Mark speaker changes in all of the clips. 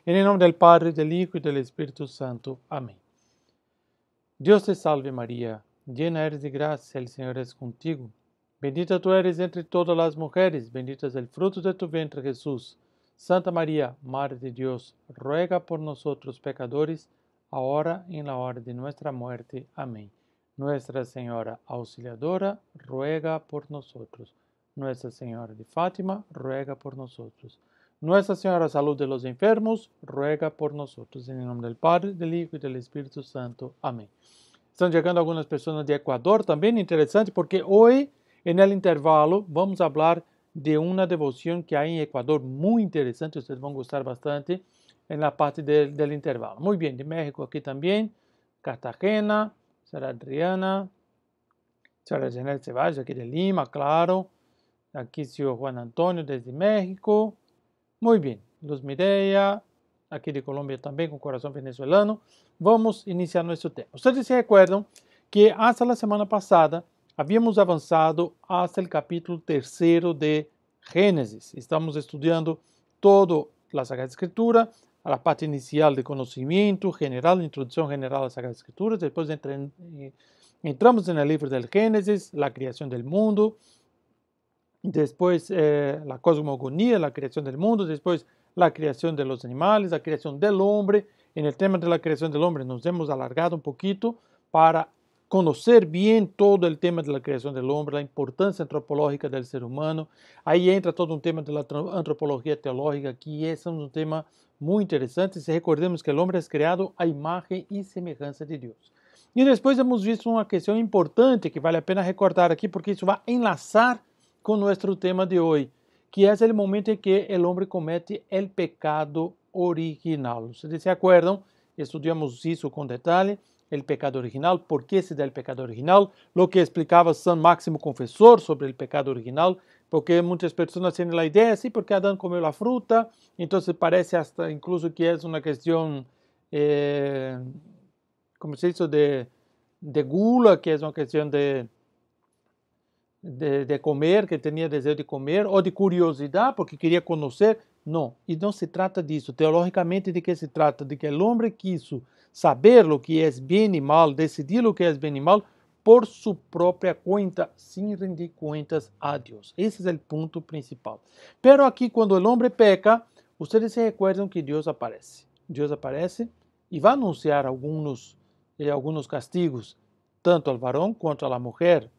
Speaker 1: En nome del Padre, del Hijo y del Espíritu Santo. Amén. Dios te salve María, llena eres de gracia, el Señor es contigo. Bendita tú eres entre todas las mujeres, bendito es el fruto de tu vientre Jesús. Santa María, Madre de Dios, ruega por nosotros pecadores, ahora y en la hora de nuestra muerte. Amén. Nuestra Señora Auxiliadora, ruega por nosotros. Nuestra Señora de Fátima, ruega por nosotros. Nuestra Señora Salud de los Enfermos, ruega por nosotros. En el nombre del Padre, del Hijo y del Espíritu Santo. Amén. Están llegando algunas personas de Ecuador, también interesante, porque hoy, en el intervalo, vamos a hablar de una devoción que hay en Ecuador muy interesante, ustedes van a gustar bastante en la parte del intervalo. Muy bien, de México aquí también, Cartagena, Sara Adriana, Sara Janel Ceballos, aquí de Lima, claro. Aquí señor Juan Antonio desde México. Muy bien, Luz Mireia, aquí de Colombia también, con corazón venezolano. Vamos a iniciar nuestro tema. Ustedes se recuerdan que hasta la semana pasada habíamos avanzado hasta el capítulo 3 de Génesis. Estamos estudiando toda la Sagrada Escritura, a la parte inicial de conocimiento general, introducción general a la Sagrada Escritura. Después entramos en el libro del Génesis, la creación del mundo. Después la cosmogonía, la creación del mundo, después la creación de los animales, la creación del hombre. En el tema de la creación del hombre nos hemos alargado un poquito para conocer bien todo el tema de la creación del hombre, la importancia antropológica del ser humano. Ahí entra todo un tema de la antropología teológica, que es un tema muy interesante. Si recordemos que el hombre es creado a imagen y semejanza de Dios. Y después hemos visto una cuestión importante que vale la pena recordar aquí, porque eso va a enlazar con nuestro tema de hoy, que es el momento en que el hombre comete el pecado original. ¿Ustedes se acuerdan? Estudiamos eso con detalle, el pecado original, por qué se da el pecado original, lo que explicaba San Máximo Confesor sobre el pecado original, porque muchas personas tienen la idea, sí, porque Adán comió la fruta, entonces parece hasta incluso que es una cuestión, ¿cómo se dice?, de gula, que es una cuestión de comer, que tenía deseo de comer, o de curiosidad, porque quería conocer. No, y no se trata disso. Teológicamente, ¿de qué se trata? De que el hombre quiso saber lo que es bien y mal, decidir lo que es bien y mal, por su propia cuenta, sin rendir cuentas a Dios. Ese es el punto principal. Pero aquí, cuando el hombre peca, ustedes se recuerdan que Dios aparece. Dios aparece y va a anunciar algunos castigos, tanto al varón quanto a la mujer,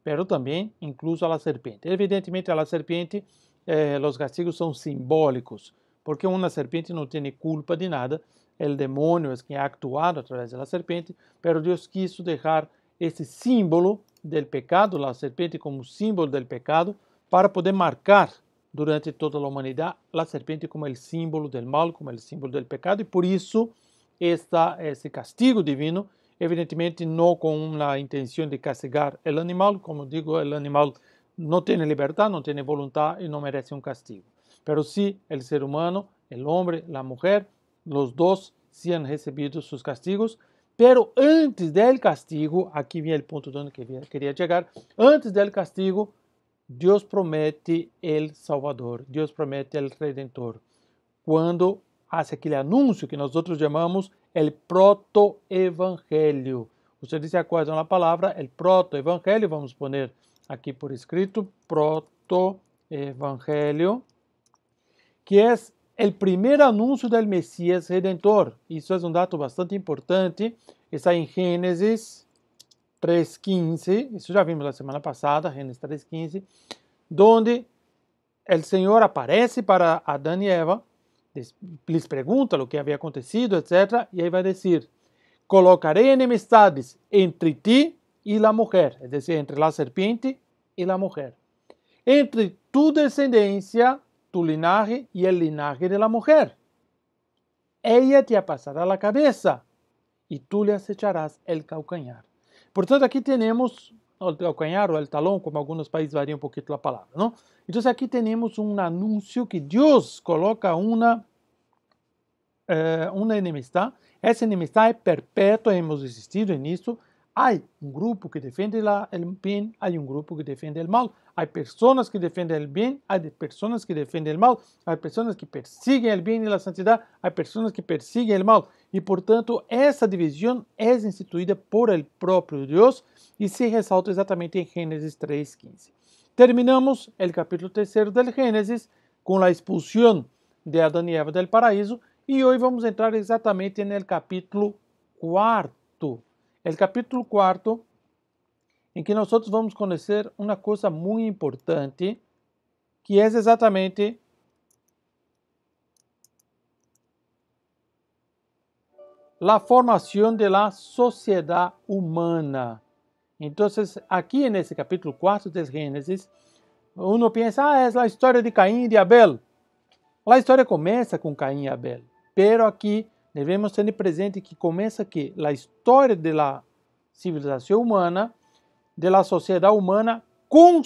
Speaker 1: pero también incluso a la serpiente. Evidentemente a la serpiente los castigos son simbólicos, porque una serpiente no tiene culpa de nada, el demonio es quien ha actuado a través de la serpiente, pero Dios quiso dejar ese símbolo del pecado, la serpiente como símbolo del pecado, para poder marcar durante toda la humanidad la serpiente como el símbolo del mal, como el símbolo del pecado, y por eso está ese castigo divino. Evidentemente no con la intención de castigar el animal, como digo, el animal no tiene libertad, no tiene voluntad y no merece un castigo. Pero sí el ser humano, el hombre, la mujer, los dos sí han recibido sus castigos, pero antes del castigo, aquí viene el punto donde quería llegar, antes del castigo, Dios promete el Salvador, Dios promete el Redentor, cuando hace aquele anúncio que nós chamamos el protoevangelho. Ustedes se acuerdan la palabra, el protoevangelho, vamos poner aquí por escrito, protoevangelho, que es el primer anuncio del Mesías Redentor. Isso es un dato bastante importante, está en Génesis 3:15, isso já vimos la semana pasada, Génesis 3:15, donde el Señor aparece para Adán y Eva, les pergunta o que havia acontecido, etc. E aí vai dizer, colocarei enemistades entre ti e a mulher, é dizer, entre a serpiente e a mulher. Entre tu descendência, tu linaje e o linaje de la mulher. Ella te passará a cabeça e tu lhe acecharás el calcanhar. Portanto, aqui temos o calcanhar ou el talão, como alguns países variam um pouquinho a palavra, não? Então, aqui temos um anúncio que Deus coloca uma enemistad. Essa enemistad é perpétua, hemos insistido nisso, Hay un grupo que defiende el bien, hay un grupo que defiende el mal. Hay personas que defienden el bien, hay personas que defienden el mal. Hay personas que persiguen el bien y la santidad, hay personas que persiguen el mal. Y por tanto, essa divisão é instituída por el próprio Deus e se ressalta exatamente em Gênesis 3:15. Terminamos o capítulo 3 del Gênesis com a expulsão de Adão e Eva del paraíso e hoje vamos entrar exatamente no capítulo 4. El capítulo 4, em que nós vamos conhecer uma coisa muito importante, que é exatamente a formação da sociedade humana. Então, aqui nesse capítulo 4 de Gênesis, uno pensa, é a história de Caim e de Abel. A história começa com Caim e Abel, pero aqui devemos ter presente que começa que a história da civilização humana, da sociedade humana, com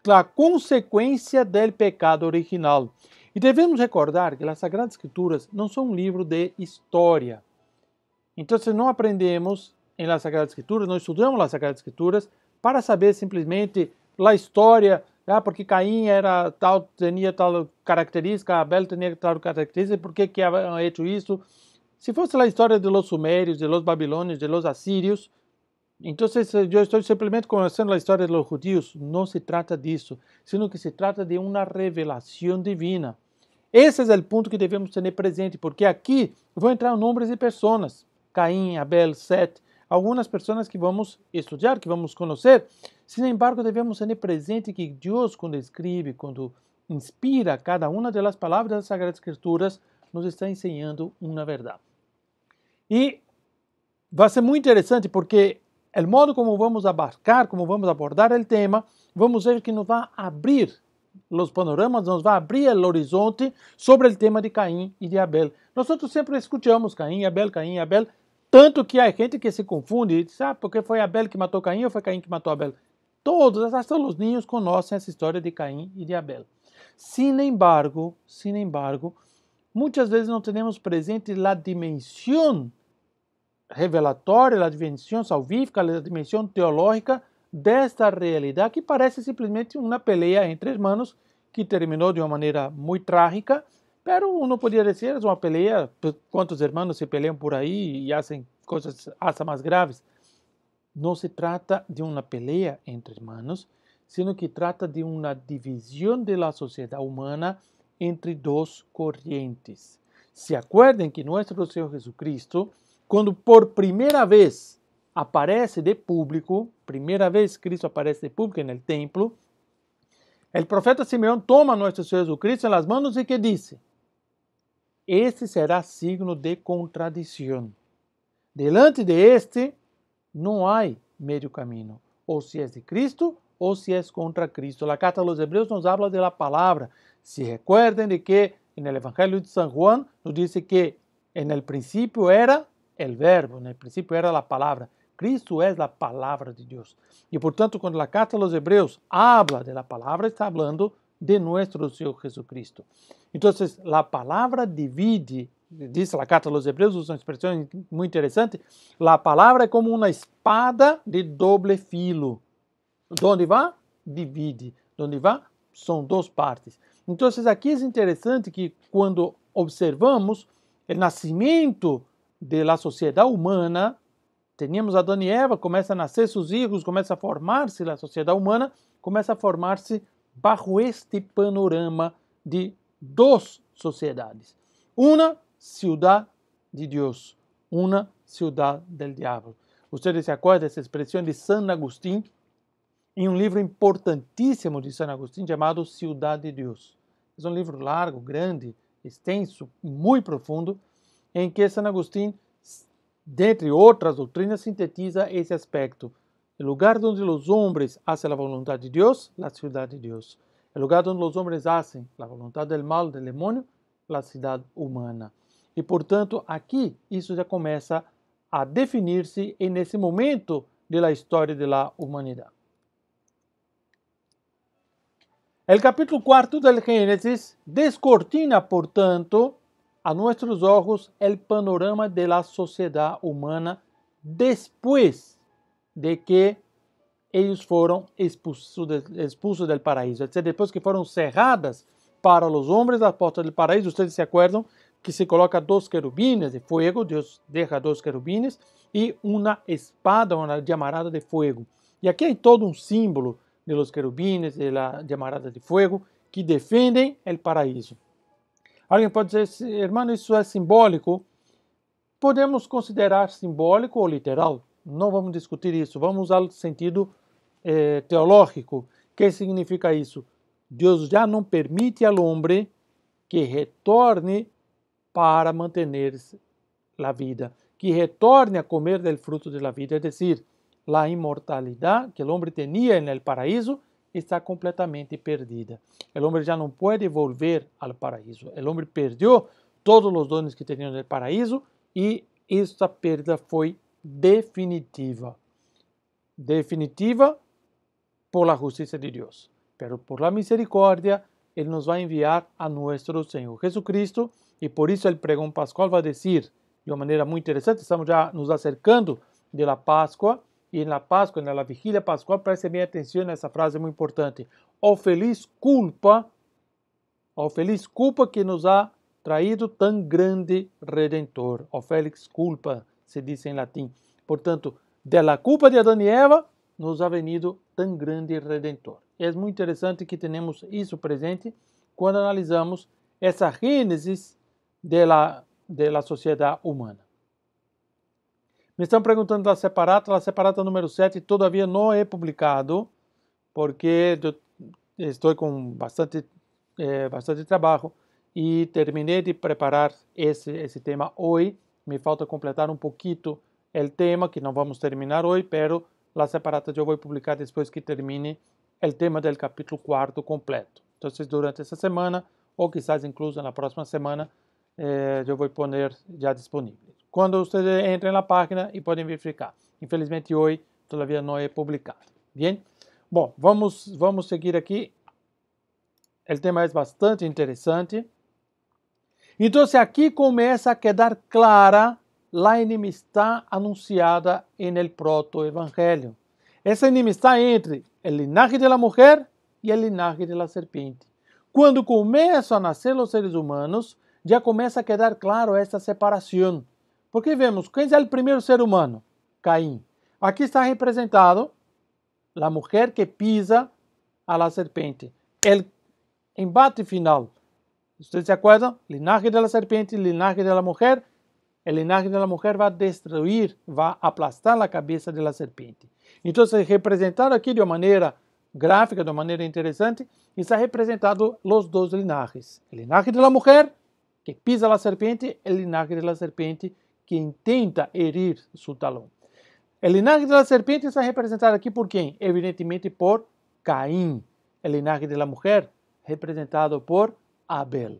Speaker 1: a consequência do pecado original. E devemos recordar que as Sagradas Escrituras não são um livro de história. Então, não aprendemos em las Sagradas Escrituras, não estudamos as Sagradas Escrituras para saber simplesmente a história, porque Caim era tal, tinha tal característica, Abel tinha tal característica, por que havia feito isso? Se fosse a história de los sumérios, de los babilônios, de los assírios, então eu estou simplesmente conhecendo a história dos judeus. Não se trata disso, sino que se trata de uma revelação divina. Esse é o ponto que devemos ter presente, porque aqui vão entrar nomes de pessoas, Caim, Abel, Set, algumas pessoas que vamos estudar, que vamos conhecer. Sin embargo, devemos ter presente que Deus, quando escreve, quando inspira cada uma das palavras das Sagradas Escrituras, nos está ensinando uma verdade. E vai ser muito interessante porque o modo como vamos abarcar, como vamos abordar o tema, vamos ver que nos vai abrir os panoramas, nos vai abrir o horizonte sobre o tema de Caim e de Abel. Nós sempre escutamos Caim e Abel, tanto que há gente que se confunde e diz, porque foi Abel que matou Caim ou foi Caim que matou Abel? Todos, até os ninhos, conhecem essa história de Caim e de Abel. Sin embargo, muitas vezes não temos presente a dimensão revelatória, a dimensão salvífica, a dimensão teológica desta realidade que parece simplesmente uma peleia entre irmãos que terminou de uma maneira muito trágica, mas uno poderia dizer é uma peleia, quantos irmãos se peleam por aí e fazem coisas hasta mais graves. Não se trata de uma peleia entre irmãos, sino que trata de uma divisão da sociedade humana entre duas correntes. Se acuerden que nosso Senhor Jesucristo, quando por primeira vez aparece de público, primeira vez Cristo aparece de público no templo, o profeta Simeão toma nosso Senhor Jesucristo nas mãos e que disse: este será signo de contradição. Delante de este não há meio caminho, ou se é de Cristo, ou se é contra Cristo. A carta aos Hebreus nos habla de la palavra. Se recuerden de que no Evangelho de São João nos diz que no princípio era el verbo, no princípio era a palavra. Cristo é a palavra de Deus. E, portanto, quando a carta aos Hebreus habla de la palavra, está hablando de nosso Senhor Jesucristo. Então, a palavra divide, diz a carta aos Hebreus, usa uma expressão muito interessante, a palavra é como uma espada de doble filo. Donde vai? Divide. Donde vai? São duas partes. Então, aqui é interessante que quando observamos o nascimento da sociedade humana, tínhamos Adão e Eva, começa a nascer seus filhos, começa a formar-se a sociedade humana, começa a formar-se bajo este panorama de duas sociedades. Uma ciudad de Deus, uma ciudad del diablo. Vocês se acordam dessa expressão de San Agustín, em um livro importantíssimo de San Agustín chamado Ciudad de Deus. É um livro largo, grande, extenso, muito profundo, em que San Agustín, dentre outras doutrinas, sintetiza esse aspecto. O lugar onde os homens fazem a vontade de Deus, a cidade de Deus. O lugar onde os homens fazem a vontade do mal, do demônio, a cidade humana. E, portanto, aqui isso já começa a definir-se nesse momento da história da humanidade. O capítulo 4 del Gênesis descortina, portanto, a nossos olhos o panorama da sociedade humana depois de que eles foram expulsos do paraíso. Depois que foram cerradas para os homens as portas do paraíso, vocês se acordam que se coloca 2 querubines de fogo, Deus deixa 2 querubines e uma espada, uma llamarada de fogo. E aqui é todo um símbolo de los querubines, de la llamarada de fogo, que defendem o paraíso. Alguém pode dizer, irmão, isso é simbólico? Podemos considerar simbólico ou literal. Não vamos discutir isso. Vamos ao sentido teológico. O que significa isso? Deus já não permite ao homem que retorne para manter a vida, que retorne a comer del fruto de la vida, é decir, a imortalidade que o homem tinha no paraíso está completamente perdida. O homem já não pode volver ao paraíso. O homem perdeu todos os dones que tinha no paraíso e esta perda foi definitiva. Definitiva por la justiça de Deus. Pero por la misericórdia, Ele nos vai enviar a nosso Senhor Jesucristo e por isso o pregão pascual vai dizer de uma maneira muito interessante, estamos já nos acercando da Páscoa e na Páscoa, na vigília pascual, preste bem atenção nessa frase muito importante. O feliz culpa que nos ha traído tão grande Redentor. O feliz culpa se diz em latim. Portanto, de la culpa de Adão e Eva, nos ha venido tão grande Redentor. É muito interessante que tenhamos isso presente quando analisamos essa gênese da sociedade humana. Me estão perguntando da separata número 7 todavia não é publicado, porque eu estou com bastante trabalho e terminei de preparar esse tema hoje. Me falta completar um pouquinho o tema, que não vamos terminar hoje, pero a separata eu vou publicar depois que termine o tema do capítulo 4 completo. Então, durante essa semana, ou quizás incluso na próxima semana, eu vou pôr já disponível. Quando vocês entrem na página e podem verificar. Infelizmente, hoje, todavia não é publicado. Bem? Bom, vamos seguir aqui. O tema é bastante interessante. Então, aqui começa a quedar clara a enemistade anunciada no proto-evangelho. Essa enemistade entre o linaje da mulher e o linaje da serpente. Quando começam a nascer os seres humanos, já começa a quedar claro esta separação. Porque vemos, quem é o primeiro ser humano? Caim. Aqui está representado a mulher que pisa a la serpente. O embate final. Vocês se acordam? Linaje da serpente, linaje da mulher. O linaje da mulher vai destruir, vai aplastar a cabeça da serpente. Então, é representado aqui de uma maneira gráfica, de uma maneira interessante, e está representado os dois linajes. O linaje da mulher, que pisa a serpente, e o linaje da serpente, que intenta herir seu talão. O linaje da serpente está representado aqui por quem? Evidentemente por Caim. O linaje da mulher, representado por Abel.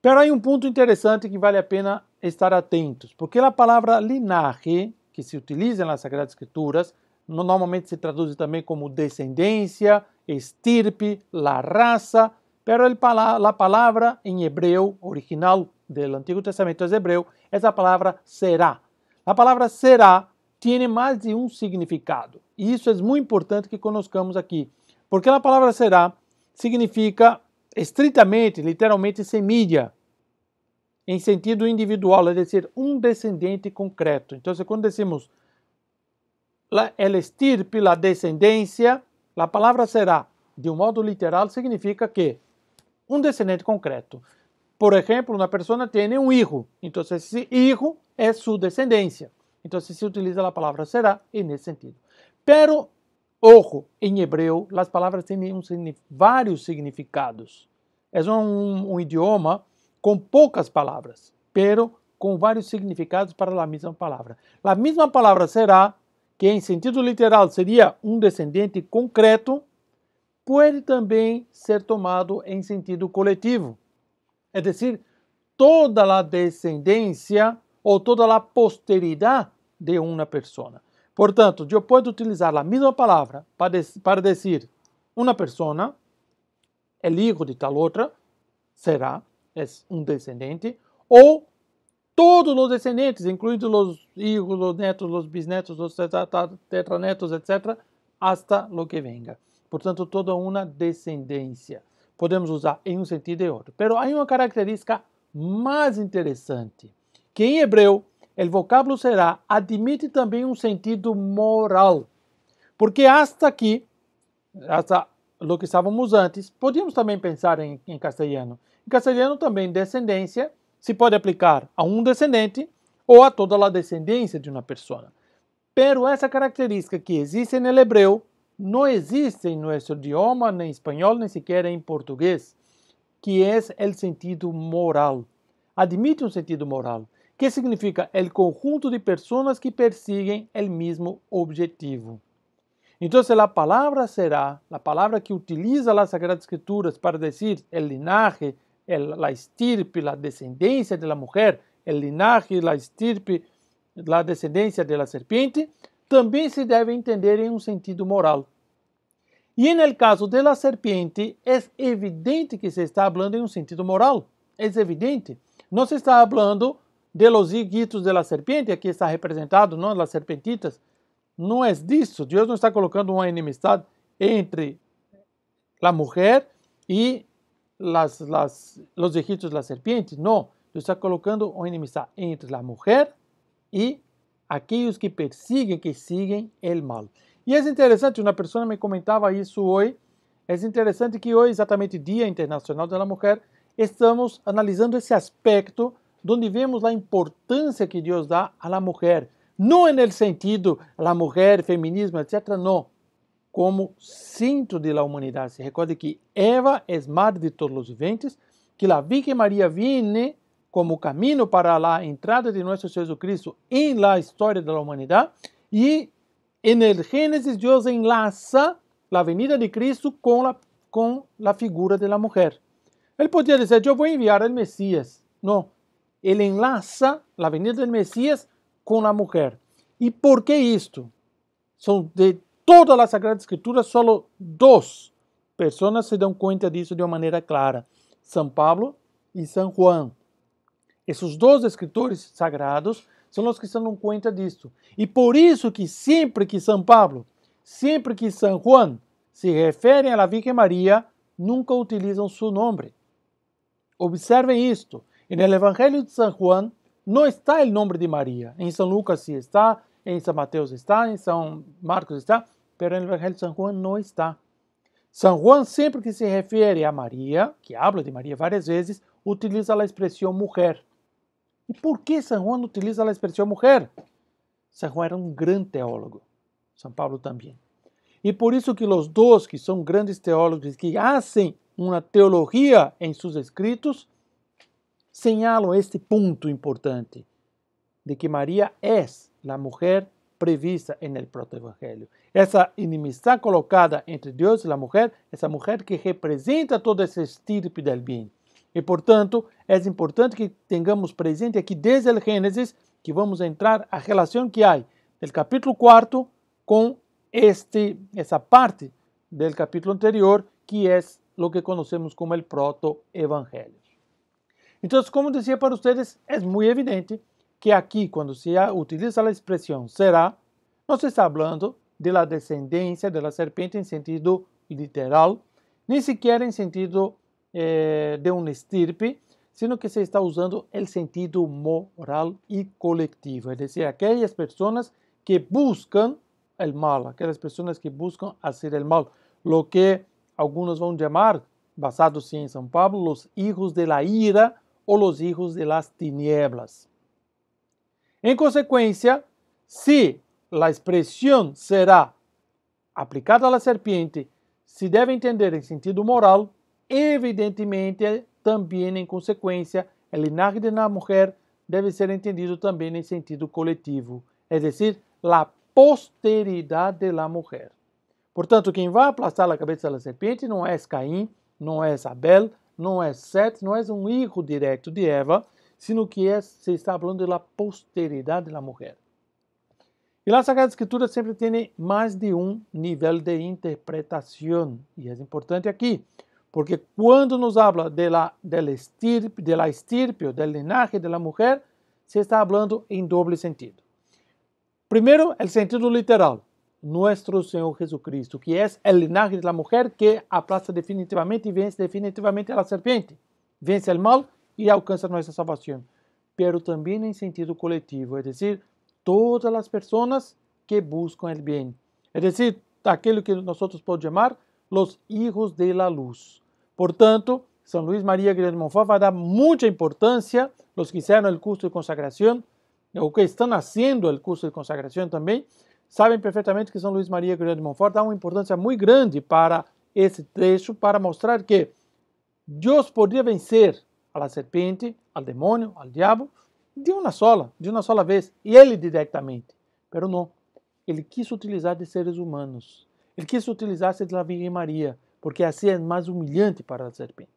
Speaker 1: Pero há um ponto interessante que vale a pena estar atentos, porque a palavra linaje, que se utiliza nas Sagradas Escrituras, normalmente se traduz também como descendência, estirpe, la raça, pero a palavra em hebreu, original do Antigo Testamento é hebreu, essa palavra será. A palavra será tem mais de um significado, e isso é muito importante que conozcamos aqui, porque a palavra será significa estritamente, literalmente, semilla, em sentido individual, é dizer, um descendente concreto. Então, quando decimos el estirpe, la descendência, a palavra será, de um modo literal, significa que um descendente concreto. Por exemplo, uma pessoa tem um filho, então esse filho é sua descendência. Então, se utiliza a palavra será nesse sentido. Pero, ojo, em hebreu, as palavras têm vários significados. É um idioma com poucas palavras, pero com vários significados para a mesma palavra. A mesma palavra será, que em sentido literal seria um descendente concreto, pode também ser tomado em sentido coletivo. É decir, toda a descendência ou toda a posteridade de uma pessoa. Portanto, eu posso utilizar a mesma palavra para dizer uma pessoa, o filho de tal outra, será, é um descendente, ou todos os descendentes, incluindo os hijos, os netos, os bisnetos, os tetranetos, etc., hasta lo que venga. Portanto, toda uma descendência. Podemos usar em um sentido e outro. Mas há uma característica mais interessante, que em hebreu, o vocábulo será admite também um sentido moral. Porque hasta aqui, hasta lo que estávamos antes, podíamos também pensar em castelhano. Em castelhano também descendência se pode aplicar a um descendente ou a toda a descendência de uma pessoa. Pero essa característica que existe no hebreu não existe em nosso idioma, nem em espanhol, nem sequer em português, que é o sentido moral. Admite um sentido moral, que significa o conjunto de pessoas que persiguen o mesmo objetivo. Então, a palavra será, a palavra que utiliza as Sagradas Escrituras para dizer o linaje, a estirpe, a descendência da mulher, o linaje, a estirpe, a descendência da serpiente, também se deve entender em um sentido moral. E no caso da serpiente, é evidente que se está falando em um sentido moral. É evidente. Não se está falando de los hijitos de la serpiente, aqui está representado, não, as serpentitas. Não é disso. Deus não está colocando uma enemistade entre a mulher e os hijitos da serpiente. Não. Deus está colocando uma enemistade entre a mulher e aqueles que persiguen, que siguen o mal. E é interessante, uma pessoa me comentava isso hoje, é interessante que hoje, exatamente Dia Internacional da Mulher, estamos analisando esse aspecto onde vemos a importância que Deus dá à mulher. Não no sentido, a mulher, feminismo, etc., não. Como centro da humanidade. Se recorde que Eva é madre de todos os viventes, que a Virgem Maria viene como caminho para a entrada de nosso Jesus Cristo em la história da humanidade, e no Gênesis Deus enlaça a venida de Cristo com a figura da mulher. Ele podia dizer, eu vou enviar o Messias. Não, ele enlaça a venida do Messias com a mulher. E por que isto? São de todas as Sagradas Escrituras, só duas pessoas se dão conta disso de uma maneira clara: São Pablo e São Juan. Esses dois escritores sagrados são os que se dão conta disso. E por isso que sempre que São Pablo, sempre que São Juan se referem à Virgem Maria, nunca utilizam seu nome. Observem isto. No Evangelho de São Juan não está o nome de Maria. Em São Lucas sim está, em São Mateus está, em São Marcos está, mas no Evangelho de São Juan não está. São Juan, sempre que se refere a Maria, que habla de Maria várias vezes, utiliza a expressão mulher. E por que São Juan utiliza a expressão mulher? São Juan era um grande teólogo. São Paulo também. E por isso que os dois, que são grandes teólogos, que fazem uma teologia em seus escritos, señalam este ponto importante, de que Maria é a mulher prevista no proto-evangelho. Essa inimistade colocada entre Deus e a mulher, essa mulher que representa todo esse estirpe del bem. E, portanto, é importante que tenhamos presente aqui desde o Gênesis, que vamos entrar a relação que há do capítulo 4 com essa parte do capítulo anterior, que é o que conhecemos como o proto-evangelho. Então, como dizia para vocês, é muito evidente que aqui, quando se utiliza a expressão será, não se está falando da descendência da serpente em sentido literal, nem sequer em sentido de um estirpe, sino que se está usando o sentido moral e coletivo, é decir, aquelas pessoas que buscam o mal, aquelas pessoas que buscam fazer o mal, lo que alguns vão chamar, basados em São Pablo, os hijos de la ira ou os hijos de las tinieblas. Em consequência, se a expressão será aplicada à serpiente, se deve entender em sentido moral, evidentemente, também em consequência, o linaje da mulher deve ser entendido também em sentido coletivo, é decir, a posteridade da mulher. Portanto, quem vai aplastar a cabeça da serpiente não é Caim, não é Abel, não é Sete, não é um hijo direto de Eva, sino que se está falando da posteridade da mulher. E a Sagrada Escritura sempre tem mais de um nível de interpretação, e é importante aqui, porque quando nos habla de la estirpe, ou del linaje de la mulher, se está hablando en doble sentido. Primero, el sentido literal. Nuestro Señor Jesucristo, que es el linaje de la mujer que aplasta definitivamente y vence definitivamente a la serpiente. Vence el mal y alcanza nuestra salvación. Pero también en sentido colectivo, es decir, todas las personas que buscan el bien. Es decir, aquello que nosotros podemos llamar los hijos de la luz. Por tanto, San Luis María Griñón de Montfort va a dar mucha importancia, los que hicieron el curso de consagración, o que están haciendo el curso de consagración también, saben perfectamente que San Luis María Griñón de Montfort da uma importância muito grande para esse trecho, para mostrar que Deus podia vencer a la serpiente, al demônio, al diabo, de uma sola vez, e ele diretamente. Pero não, ele quis utilizar de seres humanos, ele quis utilizar-se da Virgem Maria, porque assim é mais humilhante para a serpiente,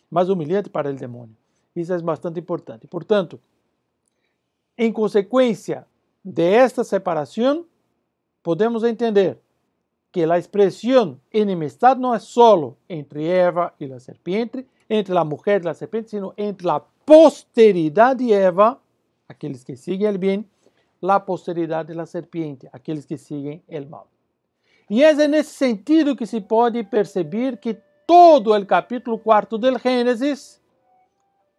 Speaker 1: mais humilhante para o demônio. Isso é bastante importante. Portanto, em consequência de esta separação, podemos entender que a expressão enemistad não é solo entre Eva e a serpiente, entre a mulher e a serpiente, sino entre a posteridade de Eva, aqueles que seguem o bem, a posteridade da serpiente, aqueles que seguem o mal. E é nesse sentido que se pode perceber que todo o capítulo 4 do Gênesis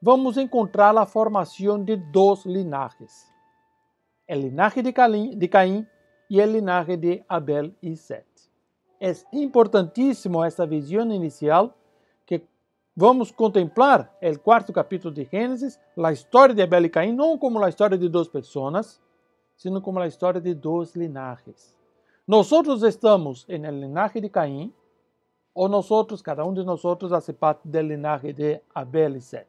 Speaker 1: vamos encontrar a formação de dois linajes. O linaje de Caim e o linaje de Abel e Set. É importantíssimo esta visão inicial que vamos contemplar o quarto capítulo de Gênesis, a história de Abel e Caim, não como a história de duas pessoas, sino como a história de dois linajes. Nós estamos no linaje de Caim, ou cada um de nós, hace parte do linaje de Abel e Set.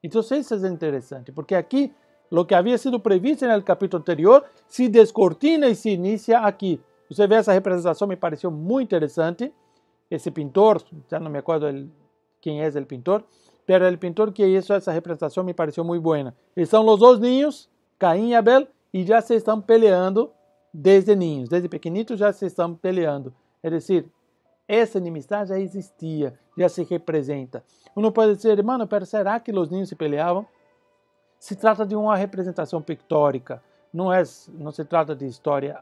Speaker 1: Então, isso é interessante, porque aqui, o que havia sido previsto no capítulo anterior, se descortina e se inicia aqui. Você vê essa representação, me pareceu muito interessante. Esse pintor, já não me acordo quem é o pintor, pero o pintor que hizo essa representação me pareceu muito boa. Estão os dois ninhos, Caim e Abel, e já se estão peleando desde ninhos, desde pequenitos já se estão peleando. É decir, essa inimizade já existia, já se representa. Uno pode dizer, irmão, pero será que os ninhos se peleavam? Se trata de uma representação pictórica, não se trata de história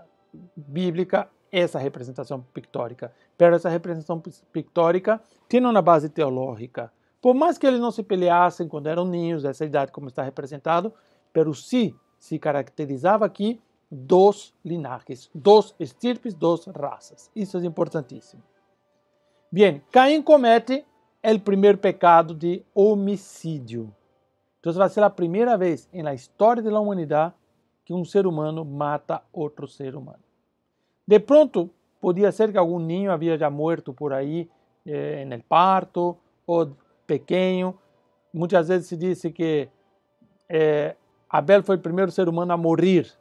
Speaker 1: bíblica, essa representação pictórica. Pero essa representação pictórica tem uma base teológica. Por mais que eles não se peleassem quando eram ninhos, dessa idade como está representado, pero sim se caracterizava aqui dos linajes, dos estirpes, dos raças. Isso é importantíssimo. Bem, Caim comete o primeiro pecado de homicídio. Então vai ser a primeira vez na história da humanidade que um ser humano mata outro ser humano. De pronto, podia ser que algum ninho havia já morto por aí no parto, ou pequeno. Muitas vezes se diz que Abel foi o primeiro ser humano a morrer.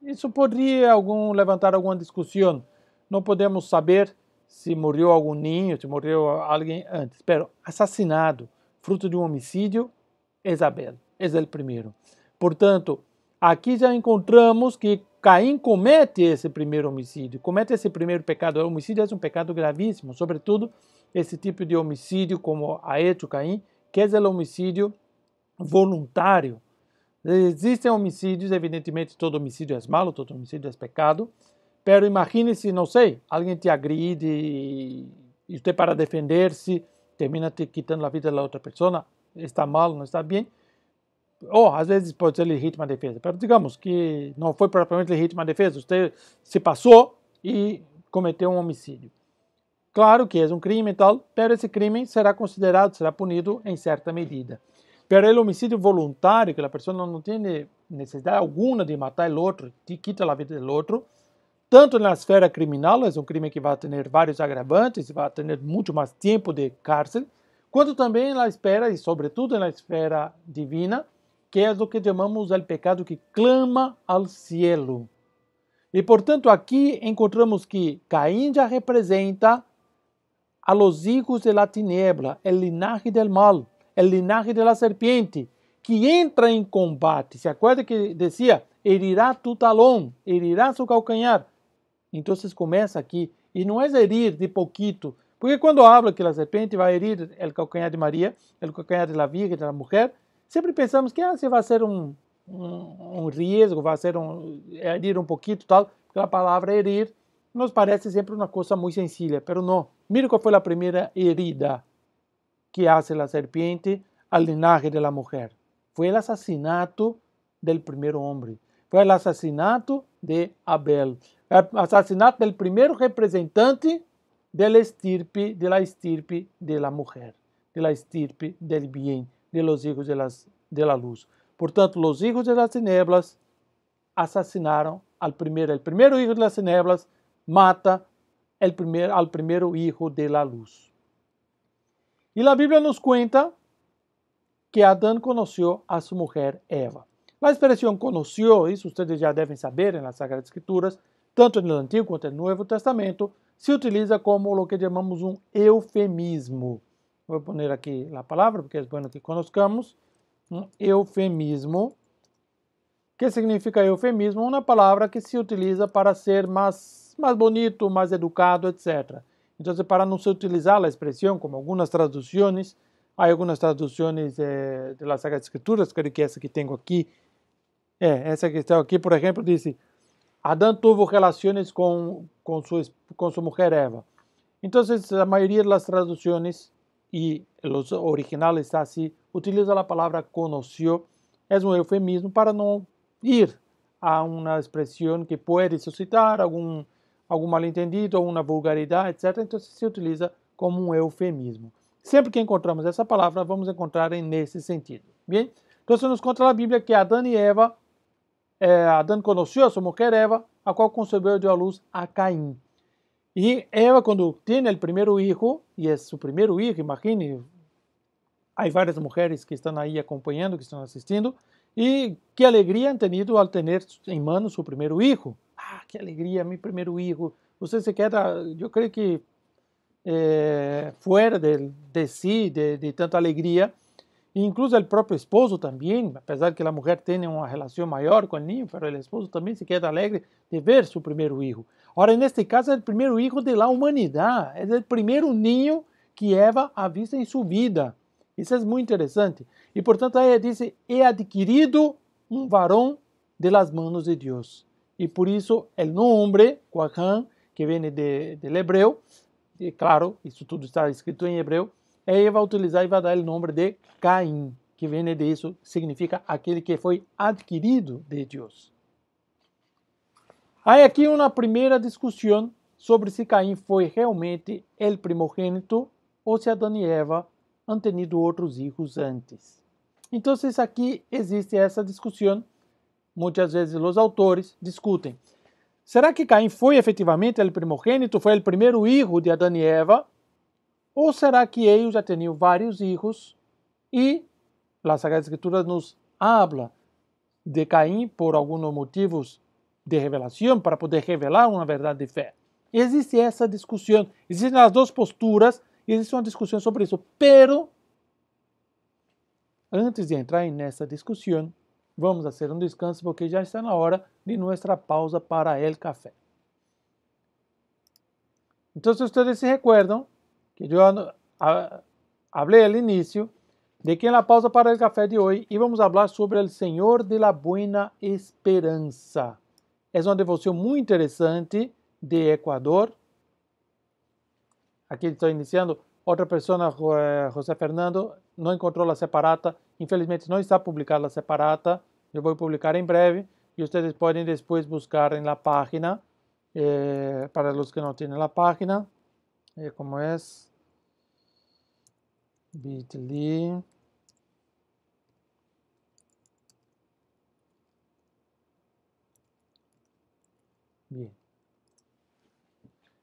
Speaker 1: Isso poderia levantar alguma discussão. Não podemos saber se morreu algum ninho, se morreu alguém antes. Pero assassinado, fruto de um homicídio, é Abel, é o primeiro. Portanto, aqui já encontramos que Caim comete esse primeiro homicídio, comete esse primeiro pecado. O homicídio é um pecado gravíssimo, sobretudo esse tipo de homicídio como a hecho Caim, que é o homicídio voluntário. Existem homicídios, evidentemente todo homicídio é malo, todo homicídio é pecado, pero imagine-se, não sei, alguém te agride e você para defender-se termina te quitando a vida da outra pessoa, está mal, não está bem, ou às vezes pode ser legítima defesa, mas digamos que não foi propriamente legítima defesa, você se passou e cometeu um homicídio. Claro que é um crime e tal, mas esse crime será considerado, será punido em certa medida. Pero o homicídio voluntário, que a pessoa não tem necessidade alguma de matar o outro, te quita a vida do outro, tanto na esfera criminal, é um crime que vai ter vários agravantes, vai ter muito mais tempo de cárcel, quanto também na esfera, e sobretudo na esfera divina, que é o que chamamos o pecado que clama ao cielo. E, portanto, aqui encontramos que Caim já representa a los hijos de la tiniebla, el linaje del mal, el linaje de la serpiente, que entra em combate. Se acuerda que dizia, herirá tu talão, herirá su calcanhar. Então começa aqui, e não é herir de pouquito, porque quando habla que a serpiente vai herir o calcanhar de Maria, o calcanhar da Virgem, da mulher, sempre pensamos que se vai ser um um riesgo, vai ser herir um pouquinho, tal, porque a palavra herir nos parece sempre uma coisa muito sencilla, pero não. Mire qual foi a primeira herida que hace a serpiente al linaje de la mujer. Fue el asesinato del primer hombre. Fue el asesinato de Abel. El asesinato del primer representante de la estirpe de la mujer, de la estirpe del bien, de los hijos de la luz. Portanto, los hijos de las tinieblas asesinaron al primero. El primer hijo de las tinieblas mata al primer hijo de la luz. E a Bíblia nos conta que Adão conheceu a sua mulher Eva. A expressão conheceu, isso vocês já devem saber nas Sagradas Escrituras, tanto no Antigo quanto no Novo Testamento, se utiliza como o que chamamos um eufemismo. Vou pôr aqui a palavra, porque é bom que conozcamos. Um eufemismo. O que significa eufemismo? Uma palavra que se utiliza para ser mais bonito, mais educado, etc. Então, para não se utilizar a expressão, como algumas traduções, há algumas traduções de las Sagradas Escrituras, creio que essa que tenho aqui, essa que está aqui, por exemplo, diz: Adão teve relações com sua mulher Eva. Então, a maioria das traduções, e os originais está assim, utiliza a palavra conheceu, é um eufemismo para não ir a uma expressão que pode suscitar algum mal-entendido ou uma vulgaridade, etc. Então, se utiliza como um eufemismo. Sempre que encontramos essa palavra, vamos encontrar nesse sentido. Bem? Então, nos conta a Bíblia que Adão e Eva, Adão conheceu a sua mulher Eva, a qual concebeu e deu à luz a Caim. E Eva, quando tem o primeiro filho, e é seu primeiro filho, imagine, há várias mulheres que estão aí acompanhando, que estão assistindo, e que alegria han tenido al tener em mãos seu primeiro filho. Ah, que alegria, meu primeiro filho. Você se queda, eu creio que fora de si, de tanta alegria. E incluso o próprio esposo também, apesar que a mulher tenha uma relação maior com o ninho, mas o esposo também se queda alegre de ver seu primeiro filho. Ora, neste caso, é o primeiro filho da humanidade, é o primeiro ninho que Eva ha visto em sua vida. Isso é muito interessante. E, portanto, ela diz: he adquirido um varão de las manos de Deus. E por isso, o nome, Quaham, que vem do hebreu, e claro, isso tudo está escrito em hebreu, ela vai utilizar e vai dar o nome de Caim, que vem disso, significa aquele que foi adquirido de Deus. Há aqui uma primeira discussão sobre se Caim foi realmente o primogênito ou se Adão e Eva han tenido outros filhos antes. Então, aqui existe essa discussão. Muitas vezes os autores discutem. Será que Caim foi efetivamente o primogênito, foi o primeiro filho de Adão e Eva? Ou será que eles já tinham vários filhos e a Sagrada Escritura nos habla de Caim por alguns motivos de revelação, para poder revelar uma verdade de fé? Existe essa discussão, existem as duas posturas, existe uma discussão sobre isso, pero antes de entrar nessa discussão, vamos fazer um descanso porque já está na hora de nossa pausa para o café. Então, vocês se recordam que eu falei ao início de que na pausa para o café de hoje íamos falar sobre o Senhor de la Buena Esperança. É uma devoção muito interessante de Equador. Aqui estou iniciando. Outra pessoa, José Fernando, não encontrou a separata. Infelizmente não está publicada a separata. Eu vou publicar em breve e vocês podem depois buscar na página. Para os que não têm a página, como é? Bit.ly. Bien.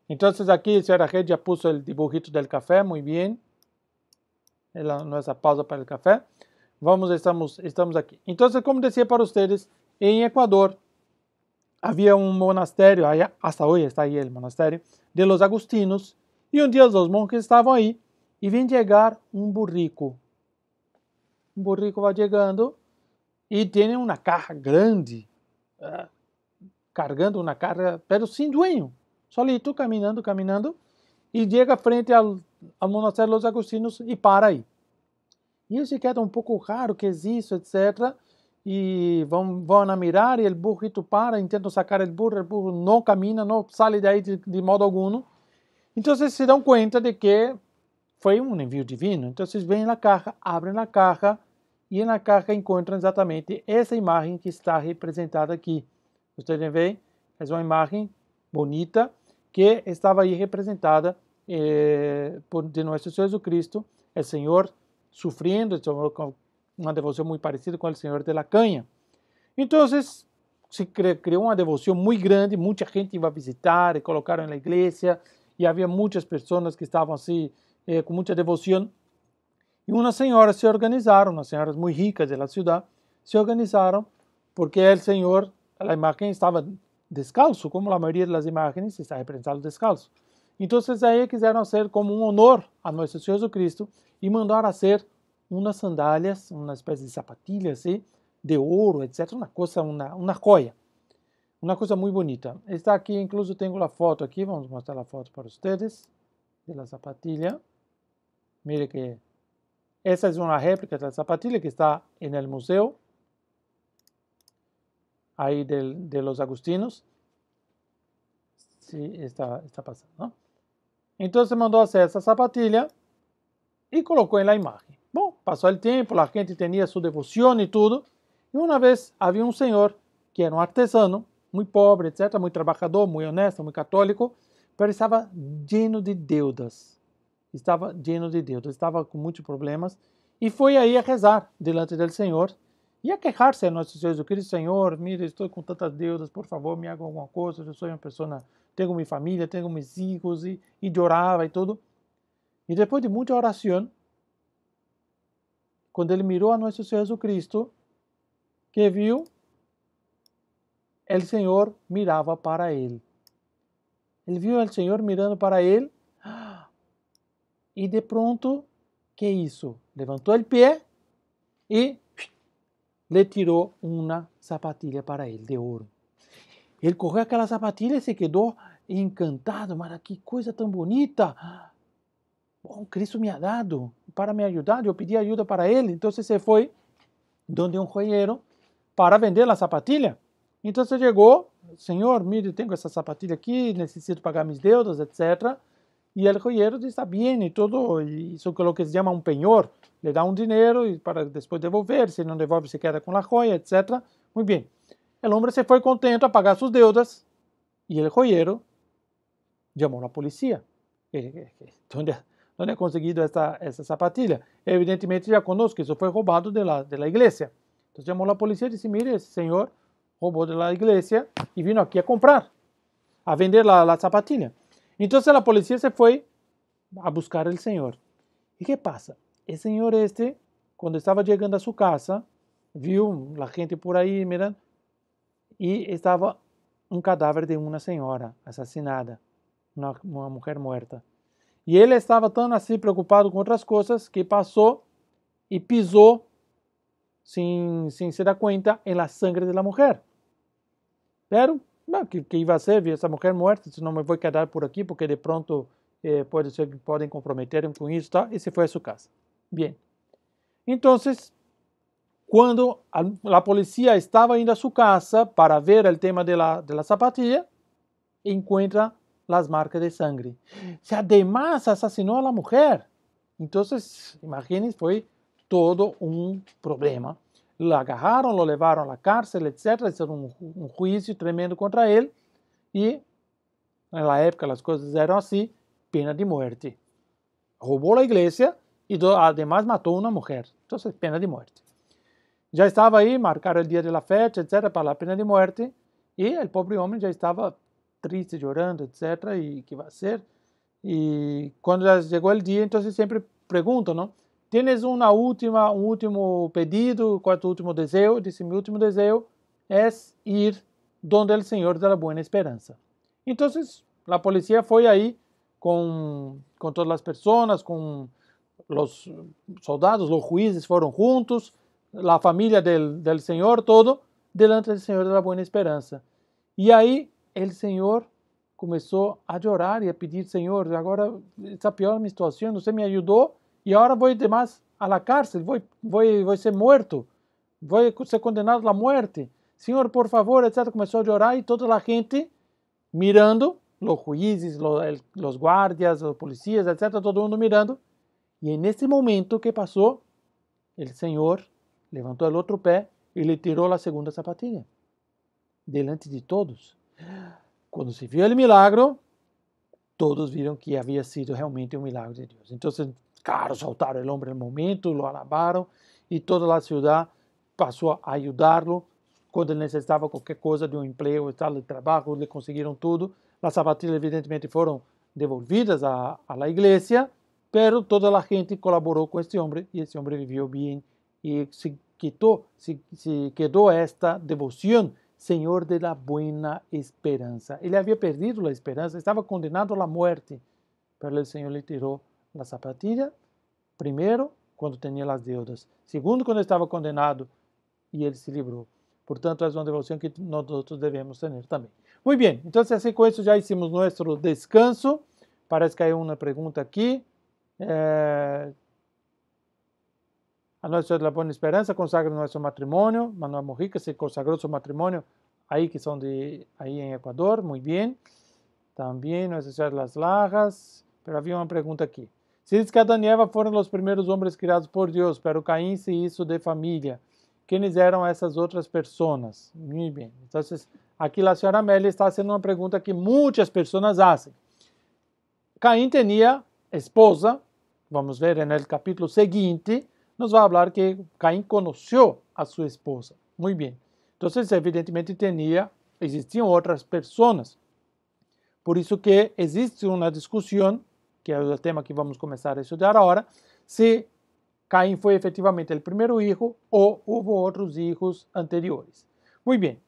Speaker 1: Entonces aquí Sergio ya puso el dibujito del café, muy bien. Nuestra pausa para el café. Estamos aqui. Então, como decía para ustedes, em Equador havia um monastério, hasta hoje está aí o monastério, de los agustinos, e um dia os monges estavam aí e vem chegar um burrico. Um burrico vai chegando e tem uma caja grande, carregando uma carga, pero sem dueño, solito, caminhando, e chega frente ao monastério de los agustinos e para aí. E ele se queda um pouco raro, que é isso, etc. y van a mirar y el burrito para, intentan sacar el burro no camina, no sale de ahí de modo alguno. Entonces se dan cuenta de que fue un envío divino. Entonces ven la caja, abren la caja y en la caja encuentran exactamente esa imagen que está representada aquí. Ustedes ven, es una imagen bonita que estaba ahí representada de nuestro Señor Jesucristo, el Señor sufriendo, con una devoción muy parecida con el Señor de la Caña. Entonces se creó una devoción muy grande, mucha gente iba a visitar y colocaron en la iglesia y había muchas personas que estaban así con mucha devoción. Y unas señoras se organizaron, unas señoras muy ricas de la ciudad, se organizaron porque el Señor, la imagen estaba descalzo, como la mayoría de las imágenes está representado descalzo. Entonces ahí quisieron hacer como un honor a nuestro Señor Jesucristo y mandaron hacer unas sandalias, una especie de zapatillas ¿sí? De oro, etc. Una cosa, una joya. Una cosa muy bonita. Está aquí, incluso tengo la foto aquí, vamos a mostrar la foto para ustedes de la zapatilla. Mire que esa es una réplica de la zapatilla que está en el museo, ahí de los agustinos. Sí, está pasando, ¿no? Entonces mandó hacer esa zapatilla y colocó en la imagen. Bom, pasó el tiempo, la gente tenía su devoción y todo, y una vez había un señor que era un artesano, muy pobre, etc., muy trabajador, muy honesto, muy católico, pero estaba lleno de deudas. Estava com muitos problemas, e foi aí a rezar delante do Senhor, e a queixar-se a nosso Senhor Jesus Senhor, mire, estou com tantas deudas, por favor, me haga alguma coisa, eu sou uma pessoa, tenho minha família, tenho meus filhos, e chorava e tudo. E depois de muita oração, quando ele mirou a nosso Senhor Jesus que viu, o Senhor mirava para ele. Ele viu o Senhor mirando para ele, e de pronto, que isso? Levantou o pé e le tirou uma sapatilha para ele, de ouro. Ele correu aquela sapatilha e se quedou encantado. Mas que coisa tão bonita! Bom, Cristo me ha dado para me ajudar. Eu pedi ajuda para ele. Então se foi donde um joieiro para vender a sapatilha. Então chegou, Senhor, mire, tenho essa sapatilha aqui, necessito pagar minhas deudas, etc. E o joieiro diz, está bem e tudo, isso é o que se chama um penhor, le dá um dinheiro e para depois devolver, se não devolve se queda com a joia, etc. Muito bem. O homem se foi contento a pagar suas deudas e o joieiro chamou a polícia. Onde ha conseguido essa sapatilha? Evidentemente já conosco, isso foi roubado da igreja. Então chamou a polícia e disse, mire, esse senhor roubou da igreja e vino aqui a comprar, a vender a sapatilha. Então a polícia se foi a buscar o Senhor. E que passa? O Senhor quando estava chegando a sua casa, viu a gente por aí mirando e estava um cadáver de uma senhora assassinada, uma mulher morta. E ele estava tão assim preocupado com outras coisas que passou e pisou, sem se dar conta, em la sangre da mulher. Pero que iba a ser, vi essa mulher morta, se não me vou quedar por aqui, porque de pronto podem comprometer com isso, tá? E se foi a sua casa. Bem. Então, quando a polícia estava indo a sua casa para ver o tema da sapatilha, encontra as marcas de sangue. Se además assassinou a mulher. Então, imaginem, foi todo um problema. Lo agarraram, lo levaram à cárcel, etc. Hicieron um juízo tremendo contra ele. E, na época, as coisas eram assim, pena de morte. Roubou a igreja e, además, matou uma mulher. Então, pena de morte. Já estava aí, marcaram o dia da festa, etc., para a pena de morte. E o pobre homem já estava triste, chorando, etc. E que vai ser? E quando já chegou o dia, então sempre perguntam, não? Tienes um último pedido? Qual é o último desejo? Disse, meu último desejo é ir donde o Senhor da Buena Esperança. Então, a polícia foi aí com todas as pessoas, com os soldados, os juízes foram juntos, a família del Senhor, todo, delante do Senhor da Buena Esperança. E aí, o Senhor começou a chorar e a pedir, Senhor, agora está pior a minha situação, você me ajudou, e agora vou demais a la cárcel, vou ser morto. vai ser condenado à morte. Senhor, por favor, etc. Começou a chorar e toda a gente mirando, os juízes, os guardias, os policias, etc. Todo mundo mirando. E nesse momento que passou, o Senhor levantou o outro pé e lhe tirou a segunda sapatilha, delante de todos. Quando se viu o milagro, todos viram que havia sido realmente um milagre de Deus. Então, claro, soltaram o homem no momento, lo alabaram, e toda a cidade passou a ajudá-lo. Quando ele necessitava qualquer coisa de um emprego, de trabalho, lhe conseguiram tudo. As sapatilhas, evidentemente, foram devolvidas à igreja, pero toda a gente colaborou com este homem, e esse homem viveu bem, e se quedou esta devoção, Senhor de la Buena Esperança. Ele havia perdido a esperança, estava condenado à morte, pero o Senhor lhe tirou a sapatilha, primeiro, quando tinha as deudas, segundo, quando estava condenado, e ele se livrou. Portanto, é uma devoção que nós outros devemos ter também. Muito bem, então assim com isso já hicimos nosso descanso. Parece que há uma pergunta aqui. A Nossa Senhora da Boa Esperança consagra nosso matrimônio. Manuel Mojica se consagrou seu matrimônio aí que são aí em Equador, muito bem. Também Nossa Senhora das Lajas. Pero havia uma pergunta aqui. Se diz que Adão e Eva foram os primeiros homens criados por Deus, pero Caim se hizo de família. Quem eram essas outras pessoas? Muito bem. Então, aqui a senhora Amélia está fazendo uma pergunta que muitas pessoas fazem. Caim tinha esposa, vamos ver no capítulo seguinte, nos vai falar que Caim conheceu a sua esposa. Muito bem. Então, evidentemente, existiam outras pessoas. Por isso que existe uma discussão, que é o tema que vamos começar a estudar agora, se Caim foi efetivamente o primeiro filho ou houve outros filhos anteriores. Muito bem.